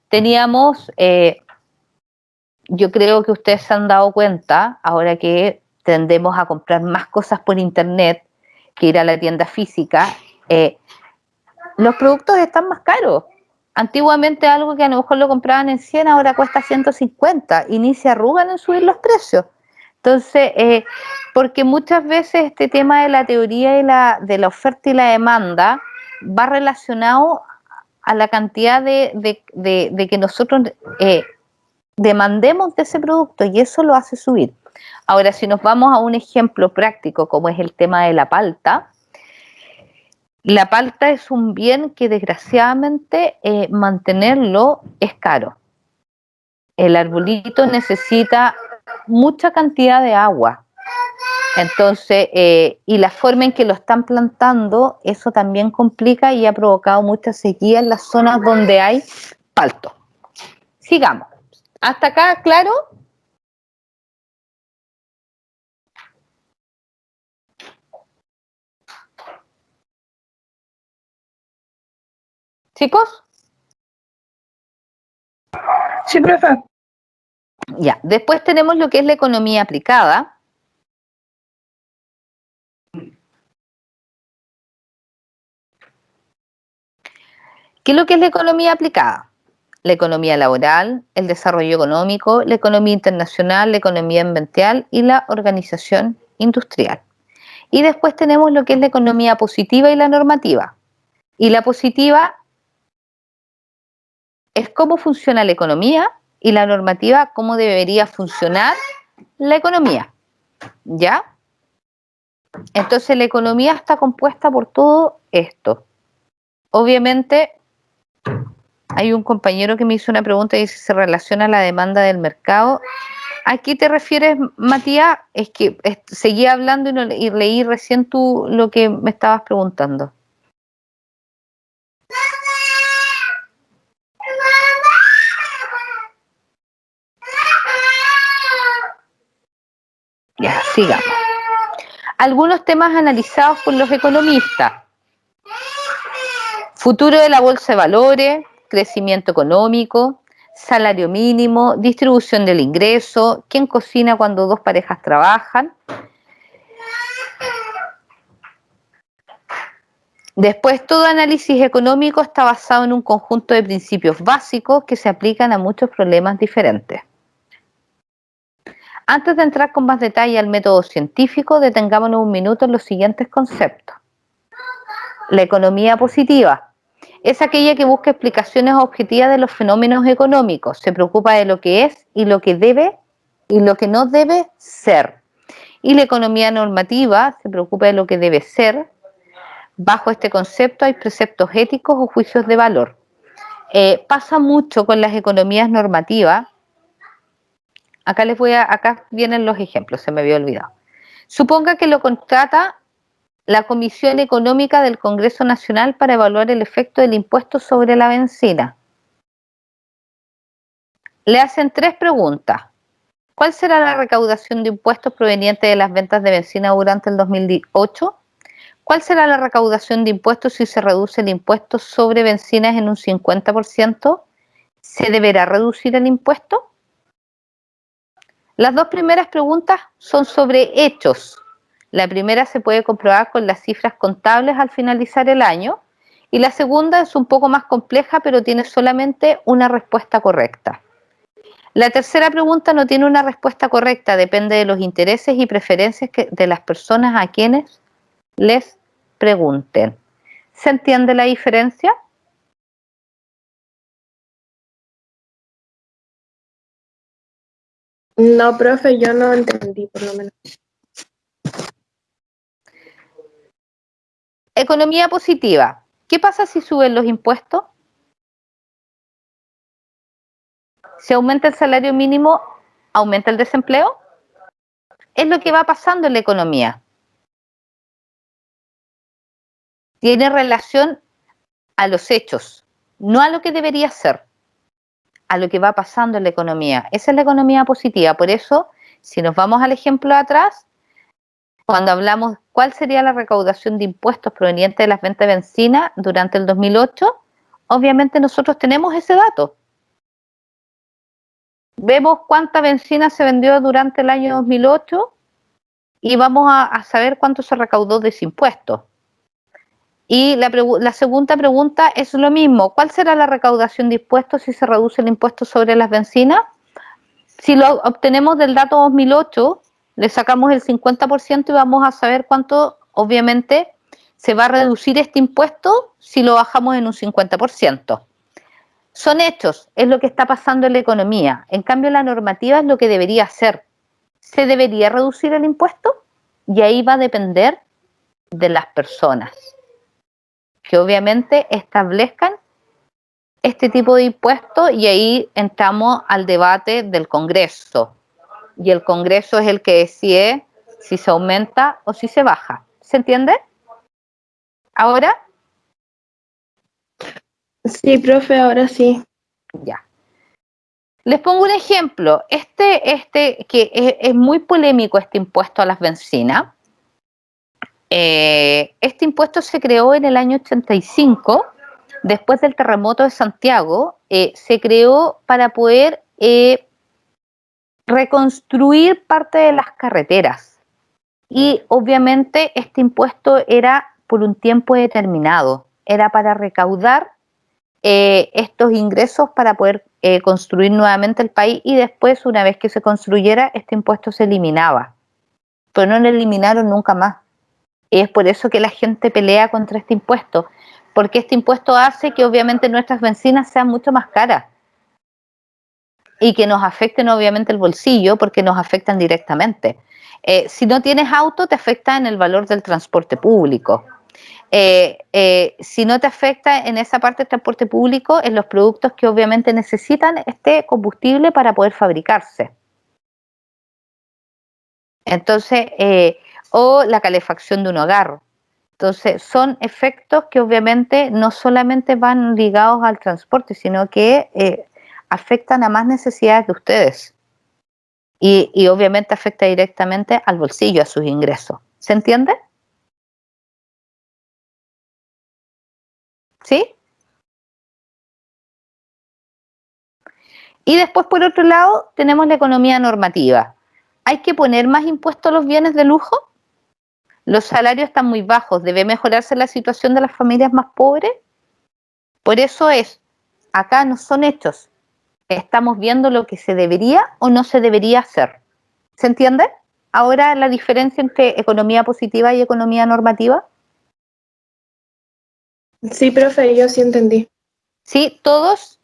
teníamos, yo creo que ustedes se han dado cuenta, ahora que tendemos a comprar más cosas por internet que ir a la tienda física, los productos están más caros. Antiguamente algo que a lo mejor lo compraban en 100 ahora cuesta 150 y ni se arrugan en subir los precios. Entonces, porque muchas veces este tema de la teoría de la oferta y la demanda va relacionado a la cantidad de que nosotros demandemos de ese producto y eso lo hace subir. Ahora, si nos vamos a un ejemplo práctico como es el tema de la palta es un bien que desgraciadamente mantenerlo es caro. El arbolito necesita mucha cantidad de agua. Entonces, y la forma en que lo están plantando, eso también complica y ha provocado mucha sequía en las zonas donde hay palto. Sigamos. ¿Hasta acá, claro? ¿Chicos? Sí, profe. Ya. Después tenemos lo que es la economía aplicada. ¿Qué es lo que es la economía aplicada? La economía laboral, el desarrollo económico, la economía internacional, la economía ambiental y la organización industrial. Y después tenemos lo que es la economía positiva y la normativa. Y la positiva es cómo funciona la economía y la normativa cómo debería funcionar la economía. ¿Ya? Entonces la economía está compuesta por todo esto. Obviamente hay un compañero que me hizo una pregunta y dice, ¿se relaciona la demanda del mercado? ¿A qué te refieres, Matías? Es que seguía hablando y leí recién tú lo que me estabas preguntando. Ya, sigamos. Algunos temas analizados por los economistas. Futuro de la bolsa de valores, crecimiento económico, salario mínimo, distribución del ingreso, quién cocina cuando dos parejas trabajan. Después, todo análisis económico está basado en un conjunto de principios básicos que se aplican a muchos problemas diferentes. Antes de entrar con más detalle al método científico, detengámonos un minuto en los siguientes conceptos. La economía positiva es aquella que busca explicaciones objetivas de los fenómenos económicos, se preocupa de lo que es y lo que debe y lo que no debe ser. Y la economía normativa se preocupa de lo que debe ser. Bajo este concepto hay preceptos éticos o juicios de valor. Pasa mucho con las economías normativas. Acá vienen los ejemplos, se me había olvidado. Suponga que lo contrata la Comisión Económica del Congreso Nacional para evaluar el efecto del impuesto sobre la bencina. Le hacen 3 preguntas. ¿Cuál será la recaudación de impuestos proveniente de las ventas de bencina durante el 2008? ¿Cuál será la recaudación de impuestos si se reduce el impuesto sobre bencinas en un 50%? ¿Se deberá reducir el impuesto? Las 2 primeras preguntas son sobre hechos. La primera se puede comprobar con las cifras contables al finalizar el año y la segunda es un poco más compleja, pero tiene solamente una respuesta correcta. La tercera pregunta no tiene una respuesta correcta, depende de los intereses y preferencias de las personas a quienes les pregunten. ¿Se entiende la diferencia? No, profe, yo no entendí, por lo menos. Economía positiva. ¿Qué pasa si suben los impuestos? Si aumenta el salario mínimo, ¿aumenta el desempleo? Es lo que va pasando en la economía. Tiene relación a los hechos, no a lo que debería ser, a lo que va pasando en la economía. Esa es la economía positiva. Por eso, si nos vamos al ejemplo de atrás, Cuando hablamos cuál sería la recaudación de impuestos proveniente de las ventas de bencina durante el 2008, obviamente nosotros tenemos ese dato. Vemos cuánta bencina se vendió durante el año 2008 y vamos a saber cuánto se recaudó de ese impuesto. Y la segunda pregunta es lo mismo. ¿Cuál será la recaudación de impuestos si se reduce el impuesto sobre las bencinas? Si lo obtenemos del dato 2008, le sacamos el 50% y vamos a saber cuánto, obviamente, se va a reducir este impuesto si lo bajamos en un 50%. Son hechos, es lo que está pasando en la economía. En cambio, la normativa es lo que debería ser. ¿Se debería reducir el impuesto? Y ahí va a depender de las personas, que obviamente establezcan este tipo de impuestos, y ahí entramos al debate del Congreso. Y el Congreso es el que decide si se aumenta o si se baja. ¿Se entiende? ¿Ahora? Sí, profe, ahora sí. Ya. Les pongo un ejemplo. Que es muy polémico, este impuesto a las bencinas. Este impuesto se creó en el año 85, después del terremoto de Santiago. Se creó para poder reconstruir parte de las carreteras. Y obviamente este impuesto era por un tiempo determinado. Era para recaudar estos ingresos para poder construir nuevamente el país, y después, una vez que se construyera, este impuesto se eliminaba. Pero no lo eliminaron nunca más. Y es por eso que la gente pelea contra este impuesto, porque este impuesto hace que obviamente nuestras bencinas sean mucho más caras y que nos afecten obviamente el bolsillo, porque nos afectan directamente. Si no tienes auto, te afecta en el valor del transporte público. Si no te afecta en esa parte del transporte público, en los productos que obviamente necesitan este combustible para poder fabricarse. Entonces, o la calefacción de un hogar. Entonces, son efectos que obviamente no solamente van ligados al transporte, sino que afectan a más necesidades de ustedes. Y obviamente afecta directamente al bolsillo, a sus ingresos. ¿Se entiende? ¿Sí? Y después, por otro lado, tenemos la economía normativa. ¿Hay que poner más impuestos a los bienes de lujo? Los salarios están muy bajos. ¿Debe mejorarse la situación de las familias más pobres? Por eso acá no son hechos. Estamos viendo lo que se debería o no se debería hacer. ¿Se entiende? Ahora, la diferencia entre economía positiva y economía normativa. Sí, profe, yo sí entendí. ¿Sí? ¿Todos?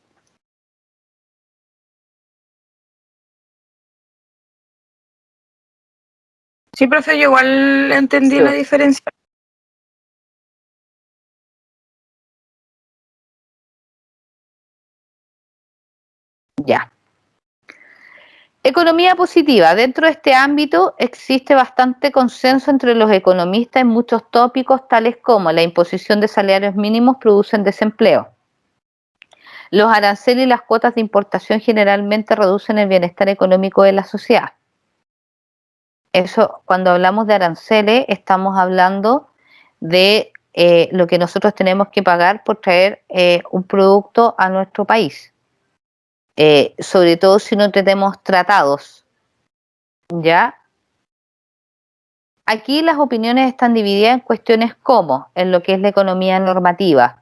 Sí, profe, yo igual entendí Sí. la diferencia. Ya. Economía positiva. Dentro de este ámbito existe bastante consenso entre los economistas en muchos tópicos, tales como la imposición de salarios mínimos producen desempleo. Los aranceles y las cuotas de importación generalmente reducen el bienestar económico de la sociedad. Eso, cuando hablamos de aranceles, estamos hablando de lo que nosotros tenemos que pagar por traer un producto a nuestro país. Sobre todo si no tenemos tratados, ¿ya? Aquí las opiniones están divididas en cuestiones como en lo que es la economía normativa.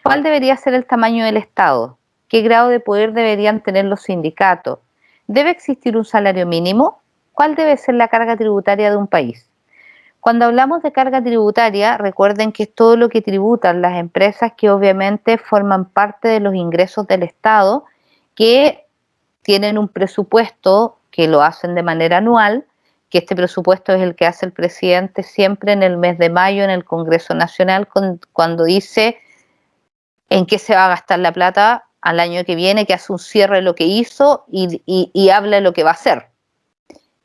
¿Cuál debería ser el tamaño del Estado? ¿Qué grado de poder deberían tener los sindicatos? ¿Debe existir un salario mínimo? ¿Cuál debe ser la carga tributaria de un país? Cuando hablamos de carga tributaria, recuerden que es todo lo que tributan las empresas que obviamente forman parte de los ingresos del Estado, que tienen un presupuesto que lo hacen de manera anual, que este presupuesto es el que hace el presidente siempre en el mes de mayo en el Congreso Nacional, cuando dice en qué se va a gastar la plata al año que viene, que hace un cierre de lo que hizo y habla de lo que va a hacer,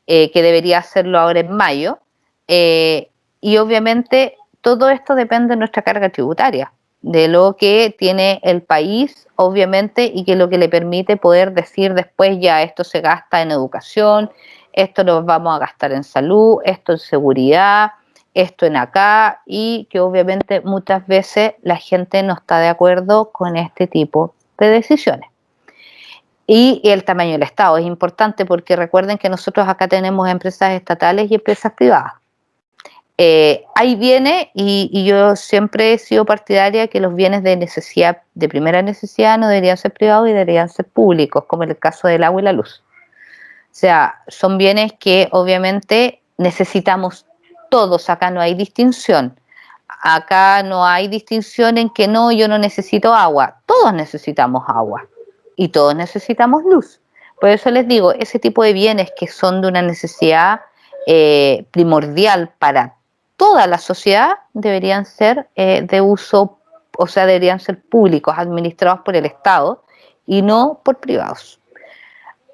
que debería hacerlo ahora en mayo. Y obviamente todo esto depende de nuestra carga tributaria, de lo que tiene el país, obviamente, y que lo que le permite poder decir después, ya esto se gasta en educación, esto lo vamos a gastar en salud, esto en seguridad, esto en acá, y que obviamente muchas veces la gente no está de acuerdo con este tipo de decisiones. Y el tamaño del Estado es importante porque recuerden que nosotros acá tenemos empresas estatales y empresas privadas. Hay bienes, y yo siempre he sido partidaria que los bienes de necesidad, de primera necesidad, no deberían ser privados y deberían ser públicos, como en el caso del agua y la luz. O sea, son bienes que obviamente necesitamos todos, acá no hay distinción. Acá no hay distinción en que no, yo no necesito agua. Todos necesitamos agua y todos necesitamos luz. Por eso les digo, ese tipo de bienes que son de una necesidad primordial para toda la sociedad deberían ser de uso, o sea, deberían ser públicos, administrados por el Estado y no por privados.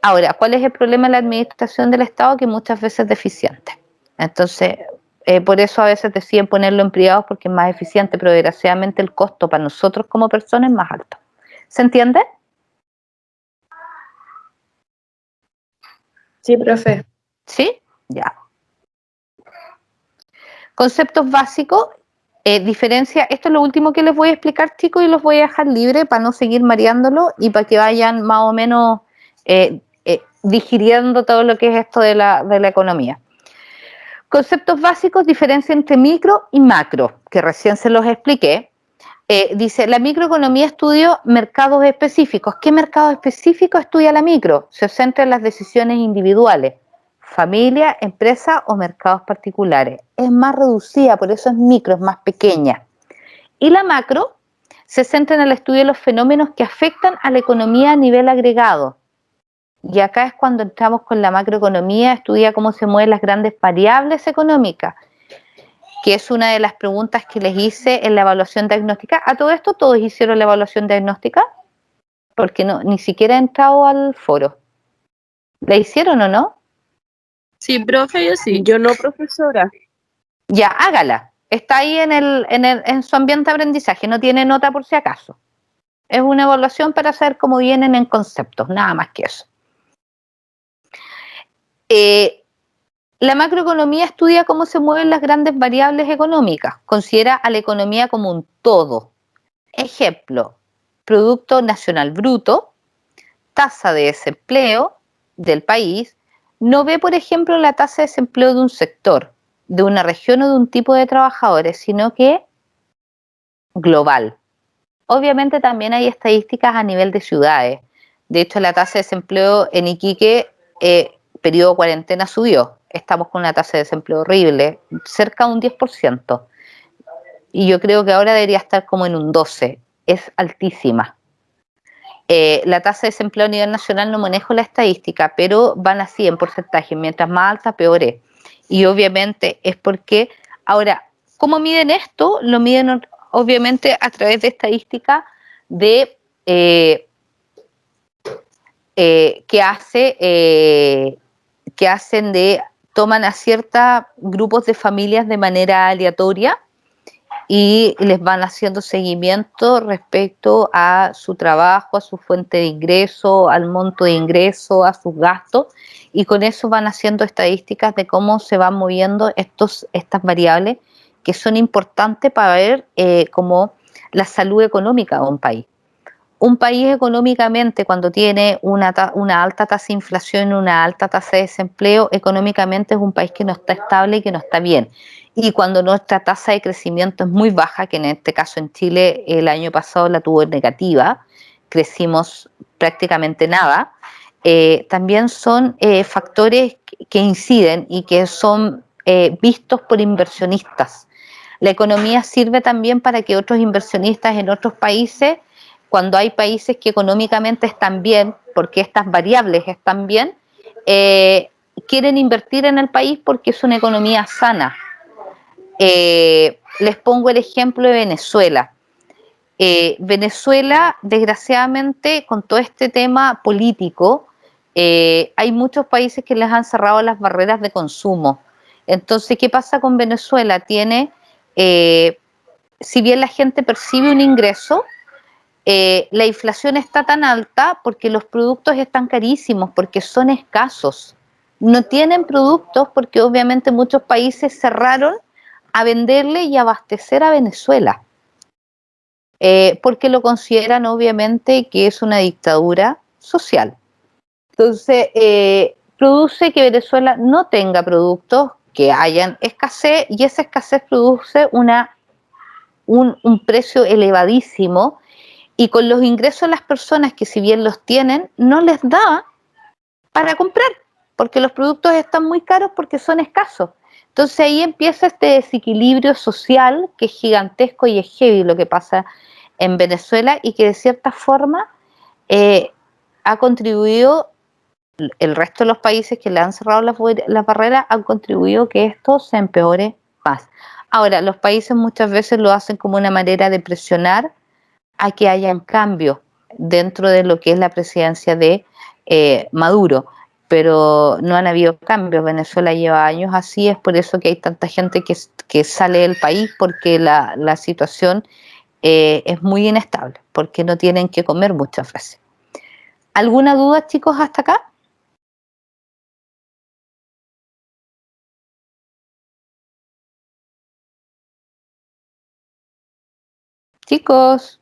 Ahora, ¿cuál es el problema de la administración del Estado? Que muchas veces es deficiente. Entonces, por eso a veces deciden ponerlo en privados porque es más eficiente, pero desgraciadamente el costo para nosotros como personas es más alto. ¿Se entiende? Sí, profe. ¿Sí? Ya. Conceptos básicos, diferencia, esto es lo último que les voy a explicar, chicos, y los voy a dejar libre para no seguir mareándolo y para que vayan más o menos digiriendo todo lo que es esto de la economía. Conceptos básicos, diferencia entre micro y macro, que recién se los expliqué. Dice, la microeconomía estudia mercados específicos. ¿Qué mercado específico estudia la micro? Se centra en las decisiones individuales, familia, empresa o mercados particulares. Es más reducida, por eso es micro, es más pequeña. Y la macro se centra en el estudio de los fenómenos que afectan a la economía a nivel agregado. Y acá es cuando entramos con la macroeconomía, estudia cómo se mueven las grandes variables económicas, que es una de las preguntas que les hice en la evaluación diagnóstica. A todo esto, ¿todos hicieron la evaluación diagnóstica? Porque no, ni siquiera he entrado al foro. ¿La hicieron o no? Sí, profe, yo sí. Yo no, profesora. Ya, hágala. Está ahí en su ambiente de aprendizaje, no tiene nota por si acaso. Es una evaluación para saber cómo vienen en conceptos, nada más que eso. La macroeconomía estudia cómo se mueven las grandes variables económicas, considera a la economía como un todo. Ejemplo, Producto Nacional Bruto, tasa de desempleo del país. No ve, por ejemplo, la tasa de desempleo de un sector, de una región o de un tipo de trabajadores, sino que global. Obviamente también hay estadísticas a nivel de ciudades. De hecho, la tasa de desempleo en Iquique, periodo cuarentena, subió. Estamos con una tasa de desempleo horrible, cerca de un 10%. Y yo creo que ahora debería estar como en un 12%. Es altísima. La tasa de desempleo a nivel nacional no manejo la estadística, pero van así en porcentaje. Mientras más alta, peor es. Y obviamente es porque, ahora, ¿cómo miden esto? Lo miden obviamente a través de estadísticas de que hacen de, toman a ciertos grupos de familias de manera aleatoria y les van haciendo seguimiento respecto a su trabajo, a su fuente de ingreso, al monto de ingreso, a sus gastos, y con eso van haciendo estadísticas de cómo se van moviendo estas variables que son importantes para ver cómo la salud económica de un país. Un país económicamente, cuando tiene una alta tasa de inflación, una alta tasa de desempleo, económicamente es un país que no está estable y que no está bien. Y cuando nuestra tasa de crecimiento es muy baja, que en este caso en Chile el año pasado la tuvo negativa, crecimos prácticamente nada, también son factores que inciden y que son vistos por inversionistas. La economía sirve también para que otros inversionistas en otros países, cuando hay países que económicamente están bien, porque estas variables están bien, quieren invertir en el país porque es una economía sana. Les pongo el ejemplo de Venezuela. Venezuela, desgraciadamente, con todo este tema político, hay muchos países que les han cerrado las barreras de consumo. Entonces, ¿qué pasa con Venezuela? Tiene, si bien la gente percibe un ingreso, la inflación está tan alta porque los productos están carísimos, porque son escasos. no tienen productos porque obviamente muchos países cerraron a venderle y abastecer a Venezuela, porque lo consideran obviamente que es una dictadura social. Entonces, produce que Venezuela no tenga productos, que hayan escasez, y esa escasez produce un precio elevadísimo, y con los ingresos de las personas que si bien los tienen, no les da para comprar, porque los productos están muy caros porque son escasos. Entonces ahí empieza este desequilibrio social que es gigantesco y es heavy lo que pasa en Venezuela y que de cierta forma ha contribuido, el resto de los países que le han cerrado las barreras han contribuido que esto se empeore más. Ahora, los países muchas veces lo hacen como una manera de presionar a que hayan cambios dentro de lo que es la presidencia de Maduro, pero no han habido cambios. Venezuela lleva años así, es por eso que hay tanta gente que sale del país, porque la situación es muy inestable, porque no tienen que comer muchas veces. ¿Alguna duda, chicos, hasta acá? Chicos.